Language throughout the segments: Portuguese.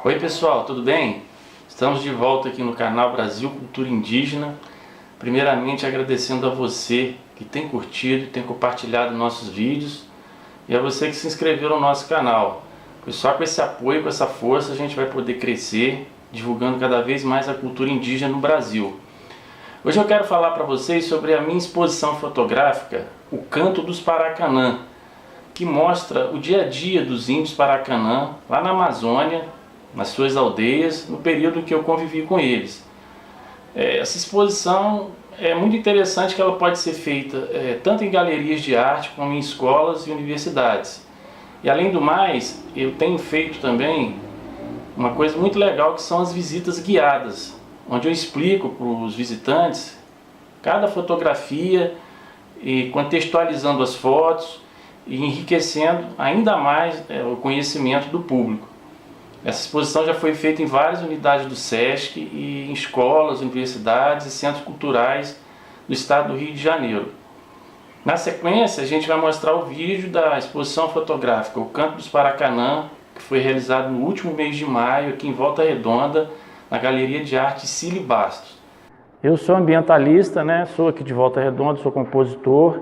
Oi pessoal, tudo bem? Estamos de volta aqui no canal Brasil Cultura Indígena. Primeiramente agradecendo a você que tem curtido e tem compartilhado nossos vídeos e a você que se inscreveu no nosso canal. Pois só com esse apoio, com essa força, a gente vai poder crescer, divulgando cada vez mais a cultura indígena no Brasil. Hoje eu quero falar para vocês sobre a minha exposição fotográfica, O Canto dos Paracanã, que mostra o dia a dia dos índios Paracanã lá na Amazônia, nas suas aldeias, no período que eu convivi com eles. Essa exposição é muito interessante, que ela pode ser feita tanto em galerias de arte como em escolas e universidades. E além do mais, eu tenho feito também uma coisa muito legal, que são as visitas guiadas, onde eu explico para os visitantes cada fotografia e contextualizando as fotos e enriquecendo ainda mais o conhecimento do público. Essa exposição já foi feita em várias unidades do SESC e em escolas, universidades e centros culturais do estado do Rio de Janeiro. Na sequência, a gente vai mostrar o vídeo da exposição fotográfica O Canto dos Paracanã, que foi realizado no último mês de maio aqui em Volta Redonda, na Galeria de Arte Cílio Bastos. Eu sou ambientalista, sou aqui de Volta Redonda, sou compositor,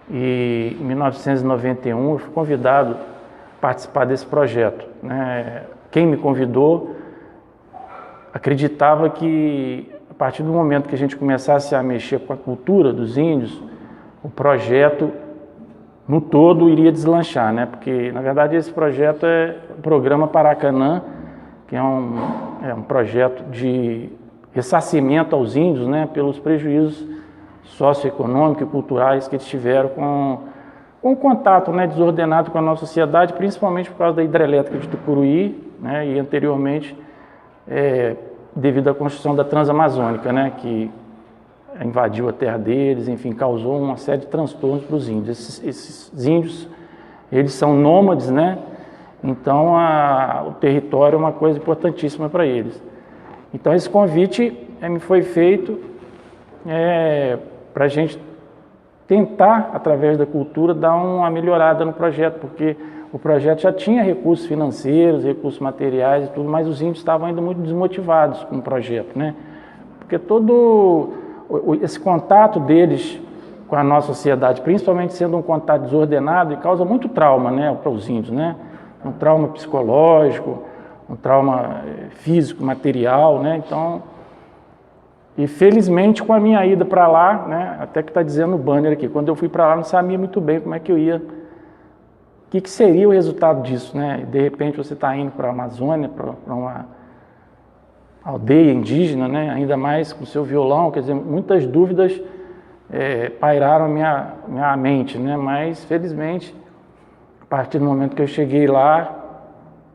e em 1991 eu fui convidado a participar desse projeto. Quem me convidou acreditava que a partir do momento que a gente começasse a mexer com a cultura dos índios, o projeto no todo iria deslanchar, porque na verdade esse projeto é o Programa Paracanã, que é um projeto de ressarcimento aos índios, pelos prejuízos socioeconômicos e culturais que eles tiveram com o contato desordenado com a nossa sociedade, principalmente por causa da hidrelétrica de Tucuruí, e anteriormente devido à construção da Transamazônica, que invadiu a terra deles, enfim, causou uma série de transtornos para os índios. Esses índios, eles são nômades, então o território é uma coisa importantíssima para eles. Então esse convite me foi feito para a gente tentar, através da cultura, dar uma melhorada no projeto, porque o projeto já tinha recursos financeiros, recursos materiais e tudo, mas os índios estavam ainda muito desmotivados com o projeto, porque todo esse contato deles com a nossa sociedade, principalmente sendo um contato desordenado, causa muito trauma, para os índios, um trauma psicológico, um trauma físico, material, então. E felizmente, com a minha ida para lá, até que está dizendo no banner aqui, quando eu fui para lá não sabia muito bem como é que eu ia, o que seria o resultado disso, De repente você está indo para a Amazônia, para uma aldeia indígena, ainda mais com o seu violão, quer dizer, muitas dúvidas pairaram a minha mente, mas felizmente, a partir do momento que eu cheguei lá,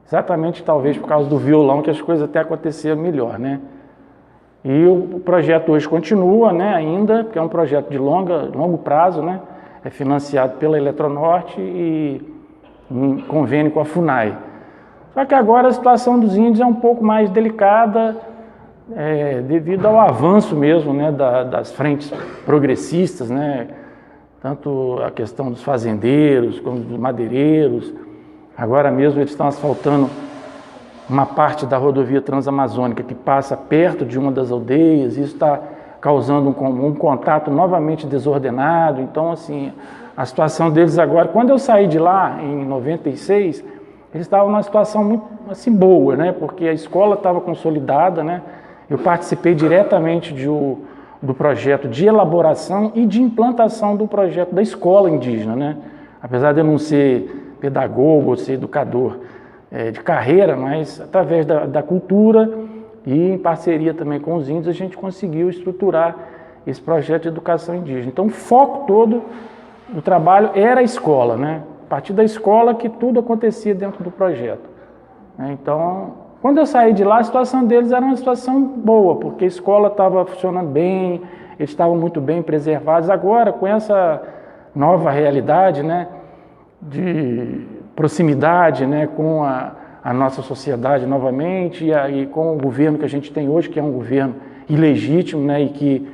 exatamente talvez por causa do violão, que as coisas até aconteceram melhor, E o projeto hoje continua, ainda, porque é um projeto de longo prazo, é financiado pela Eletronorte e em convênio com a FUNAI. Só que agora a situação dos índios é um pouco mais delicada, devido ao avanço mesmo, das frentes progressistas, tanto a questão dos fazendeiros como dos madeireiros. Agora mesmo eles estão asfaltando uma parte da rodovia Transamazônica que passa perto de uma das aldeias. Isso está causando um contato novamente desordenado. Então, assim, a situação deles agora, quando eu saí de lá em 96, eles estavam numa situação muito assim boa, porque a escola estava consolidada, Eu participei diretamente do projeto de elaboração e de implantação do projeto da escola indígena, Apesar de eu não ser pedagogo ou ser educador de carreira, mas através da cultura e em parceria também com os índios, a gente conseguiu estruturar esse projeto de educação indígena. Então o foco todo do trabalho era a escola, A partir da escola que tudo acontecia dentro do projeto. Então, quando eu saí de lá, a situação deles era uma situação boa, porque a escola estava funcionando bem, eles estavam muito bem preservados. Agora, com essa nova realidade, de proximidade, com a nossa sociedade novamente e com o governo que a gente tem hoje, que é um governo ilegítimo, e que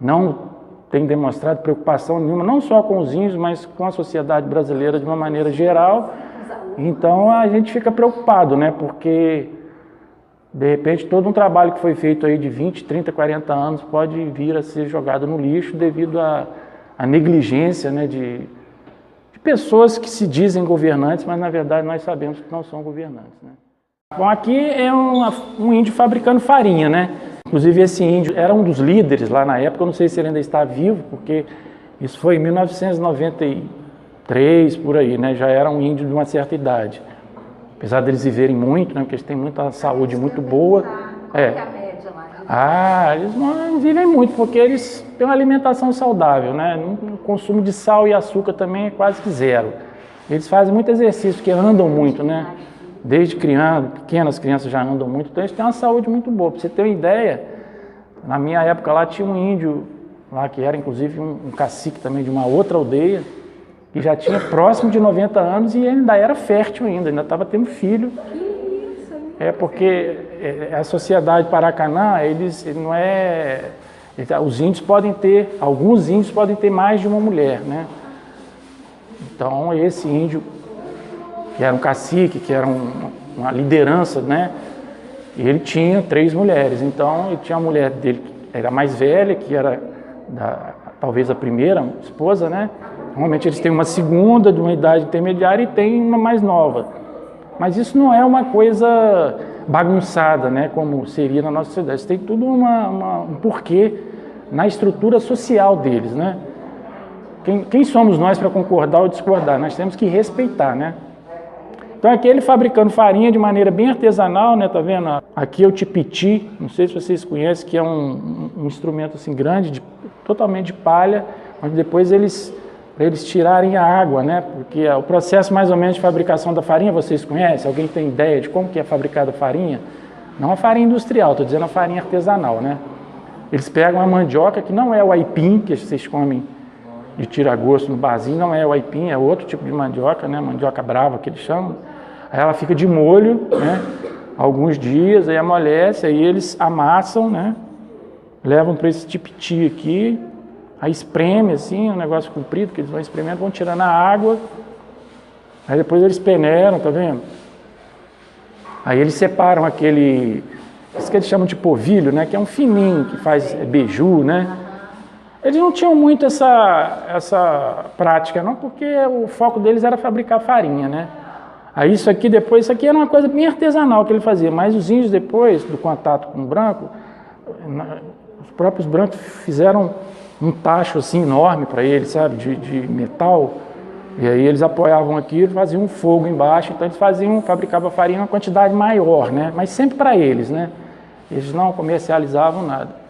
não tem demonstrado preocupação nenhuma, não só com os índios, mas com a sociedade brasileira de uma maneira geral. Então a gente fica preocupado, porque De repente, todo um trabalho que foi feito aí de 20, 30, 40 anos pode vir a ser jogado no lixo devido à negligência, né, de pessoas que se dizem governantes, mas na verdade nós sabemos que não são governantes, né? Bom, aqui é um índio fabricando farinha, né? Inclusive esse índio era um dos líderes lá na época, eu não sei se ele ainda está vivo, porque isso foi em 1993, por aí, né? Já era um índio de uma certa idade. Apesar deles viverem muito, né? Porque eles têm muita saúde muito boa. Eles não vivem muito, porque eles têm uma alimentação saudável, né? O consumo de sal e açúcar também é quase que zero. Eles fazem muito exercício, porque andam muito, né? Desde criança, pequenas crianças já andam muito, então eles têm uma saúde muito boa. Para você ter uma ideia, na minha época lá tinha um índio, lá que era inclusive um cacique também de uma outra aldeia, que já tinha próximo de 90 anos e ele ainda era fértil ainda estava tendo filho. Porque a sociedade Paracanã, os índios podem ter, alguns índios podem ter mais de uma mulher, né? Então esse índio, que era um cacique, que era uma liderança, né? E ele tinha 3 mulheres, então ele tinha a mulher dele, que era mais velha, que era talvez a primeira esposa, né? Normalmente eles têm uma segunda de uma idade intermediária e tem uma mais nova. Mas isso não é uma coisa bagunçada, né? Como seria na nossa sociedade. Isso tem tudo um porquê na estrutura social deles, né? Quem somos nós para concordar ou discordar? Nós temos que respeitar, né? Então aqui ele fabricando farinha de maneira bem artesanal, né? Tá vendo? Aqui é o tipiti, não sei se vocês conhecem, que é um instrumento assim grande, totalmente de palha, onde depois para eles tirarem a água, né? Porque o processo mais ou menos de fabricação da farinha, vocês conhecem? Alguém tem ideia de como que é fabricada a farinha? Não a farinha industrial, estou dizendo a farinha artesanal, né? Eles pegam a mandioca, que não é o aipim, que vocês comem de tira-gosto no barzinho, não é o aipim, é outro tipo de mandioca, né? Mandioca brava, que eles chamam. Aí ela fica de molho, né? Alguns dias, aí amolece, aí eles amassam, né? Levam para esse tipiti aqui, aí espreme assim, um negócio comprido, que eles vão espremendo, vão tirando a água, aí depois eles peneiram, tá vendo? Aí eles separam isso que eles chamam de polvilho, né? Que é um fininho, que faz beiju, né? Eles não tinham muito essa prática, não, porque o foco deles era fabricar farinha, né? Aí isso aqui era uma coisa bem artesanal que ele fazia, mas os índios depois do contato com o branco, os próprios brancos fizeram um tacho assim enorme para eles, sabe, de metal, e aí eles apoiavam aquilo, faziam um fogo embaixo, então eles fabricavam a farinha em uma quantidade maior, né? Mas sempre para eles, né? Eles não comercializavam nada.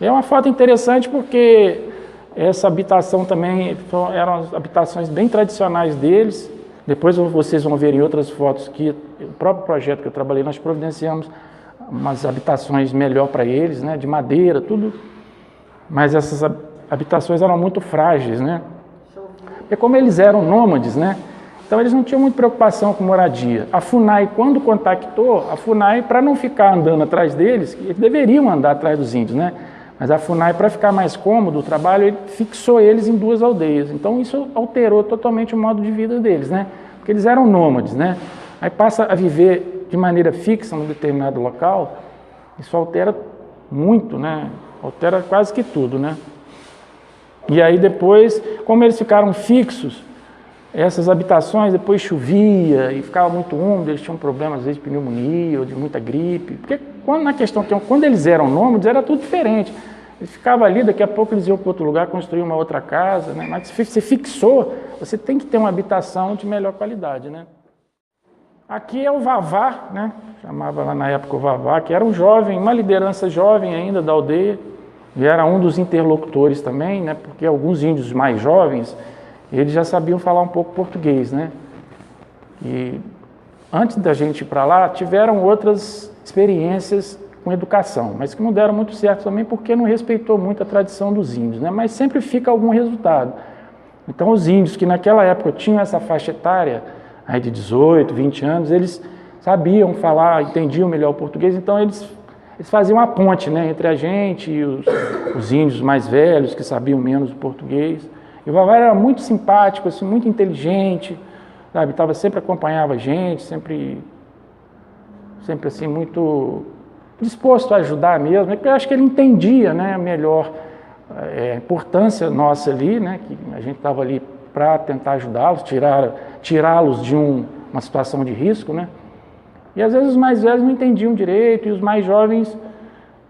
É uma foto interessante porque essa habitação também eram as habitações bem tradicionais deles. Depois vocês vão ver em outras fotos que o próprio projeto que eu trabalhei, nós providenciamos umas habitações melhor para eles, né? De madeira, tudo. Mas essas habitações eram muito frágeis, né? Porque como eles eram nômades, né? Então eles não tinham muita preocupação com moradia. A FUNAI, quando contactou, a FUNAI, para não ficar andando atrás deles, eles deveriam andar atrás dos índios, né? Mas a FUNAI, para ficar mais cômodo o trabalho, ele fixou eles em 2 aldeias. Então isso alterou totalmente o modo de vida deles, né? Porque eles eram nômades, né? Aí passa a viver de maneira fixa num determinado local, isso altera muito, né? Altera quase que tudo, né? E aí depois, como eles ficaram fixos, essas habitações depois chovia e ficava muito úmido, eles tinham problemas às vezes de pneumonia ou de muita gripe, porque quando eles eram nômades era tudo diferente. Eles ficavam ali, daqui a pouco eles iam para outro lugar, construir uma outra casa, né? Mas se você fixou, você tem que ter uma habitação de melhor qualidade, né? Aqui é o Vavá, né? Chamava lá na época o Vavá, que era um jovem, uma liderança jovem ainda da aldeia, e era um dos interlocutores também, né? Porque alguns índios mais jovens, eles já sabiam falar um pouco português, né? E antes da gente ir para lá, tiveram outras experiências com educação, mas que não deram muito certo também porque não respeitou muito a tradição dos índios, né? Mas sempre fica algum resultado. Então os índios que naquela época tinham essa faixa etária, aí de 18, 20 anos, eles sabiam falar, entendiam melhor o português, então eles faziam a ponte, né, entre a gente e os índios mais velhos que sabiam menos o português. E o Vavá era muito simpático, assim, muito inteligente, sabe? Sempre acompanhava a gente, sempre sempre assim muito disposto a ajudar mesmo, porque eu acho que ele entendia, né, melhor a importância nossa ali, né, que a gente estava ali para tentar ajudá-los, tirá-los de uma situação de risco, né? E às vezes os mais velhos não entendiam direito, e os mais jovens,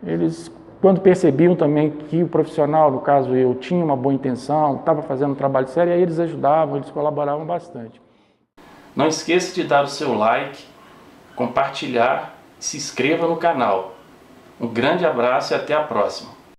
eles, quando percebiam também que o profissional, no caso eu, tinha uma boa intenção, estava fazendo um trabalho sério, aí eles ajudavam, eles colaboravam bastante. Não esqueça de dar o seu like, compartilhar e se inscreva no canal. Um grande abraço e até a próxima.